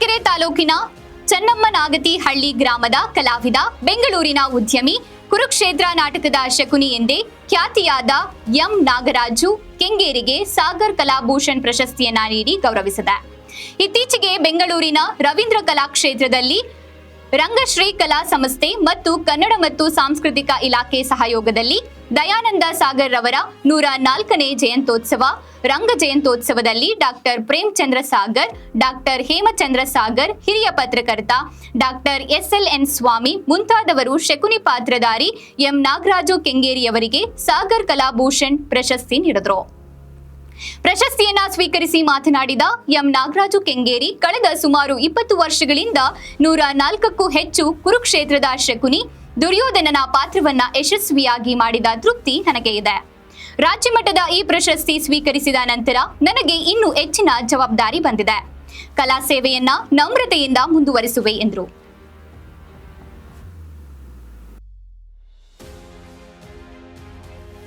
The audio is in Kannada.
ಚಳ್ಳಕೆರೆ ತಾಲೂಕಿನ ಚನ್ನಮ್ಮನಾಗತಿ ಹಳ್ಳಿ ಗ್ರಾಮದ ಕಲಾವಿದ, ಬೆಂಗಳೂರಿನ ಉದ್ಯಮಿ, ಕುರುಕ್ಷೇತ್ರ ನಾಟಕದ ಶಕುನಿ ಎಂದೇ ಖ್ಯಾತಿಯಾದ ಎಂ ನಾಗರಾಜು ಕೆಂಗೇರಿಗೆ ಸಾಗರ್ ಕಲಾಭೂಷಣ್ ಪ್ರಶಸ್ತಿಯನ್ನ ನೀಡಿ ಗೌರವಿಸಿದೆ. ಇತ್ತೀಚೆಗೆ ಬೆಂಗಳೂರಿನ ರವೀಂದ್ರ ಕಲಾಕ್ಷೇತ್ರದಲ್ಲಿ ರಂಗಶ್ರೀ ಕಲಾ ಸಂಸ್ಥೆ ಮತ್ತು ಕನ್ನಡ ಮತ್ತು ಸಾಂಸ್ಕೃತಿಕ ಇಲಾಖೆ ಸಹಯೋಗದಲ್ಲಿ ದಯಾನಂದ ಸಾಗರ್ ರವರ 104ನೇ ಜಯಂತ್ಯೋತ್ಸವ ರಂಗ ಜಯಂತ್ಯೋತ್ಸವದಲ್ಲಿ ಡಾಕ್ಟರ್ ಪ್ರೇಮಚಂದ್ರ ಸಾಗರ್, ಡಾಕ್ಟರ್ ಹೇಮಚಂದ್ರ ಸಾಗರ್, ಹಿರಿಯ ಪತ್ರಕರ್ತ ಡಾಕ್ಟರ್ SLN ಸ್ವಾಮಿ ಮುಂತಾದವರು ಶಕುನಿ ಪಾತ್ರಧಾರಿ ಎಂ ನಾಗರಾಜು ಕೆಂಗೇರಿಯವರಿಗೆ ಸಾಗರ್ ಕಲಾಭೂಷಣ್ ಪ್ರಶಸ್ತಿ ನೀಡಿದರು. ಪ್ರಶಸ್ತಿಯನ್ನ ಸ್ವೀಕರಿಸಿ ಮಾತನಾಡಿದ ಎಂ ನಾಗರಾಜು ಕೆಂಗೇರಿ, ಕಳೆದ ಸುಮಾರು 20 ವರ್ಷಗಳಿಂದ 104ಕ್ಕೂ ಹೆಚ್ಚು ಕುರುಕ್ಷೇತ್ರದ ಶಕುನಿ ದುರ್ಯೋಧನನ ಪಾತ್ರವನ್ನ ಯಶಸ್ವಿಯಾಗಿ ಮಾಡಿದ ತೃಪ್ತಿ ನನಗೆ ಇದೆ. ರಾಜ್ಯ ಮಟ್ಟದ ಈ ಪ್ರಶಸ್ತಿ ಸ್ವೀಕರಿಸಿದ ನಂತರ ನನಗೆ ಇನ್ನೂ ಹೆಚ್ಚಿನ ಜವಾಬ್ದಾರಿ ಬಂದಿದೆ. ಕಲಾ ಸೇವೆಯನ್ನ ನಮ್ರತೆಯಿಂದ ಮುಂದುವರಿಸುವೆ ಎಂದರು.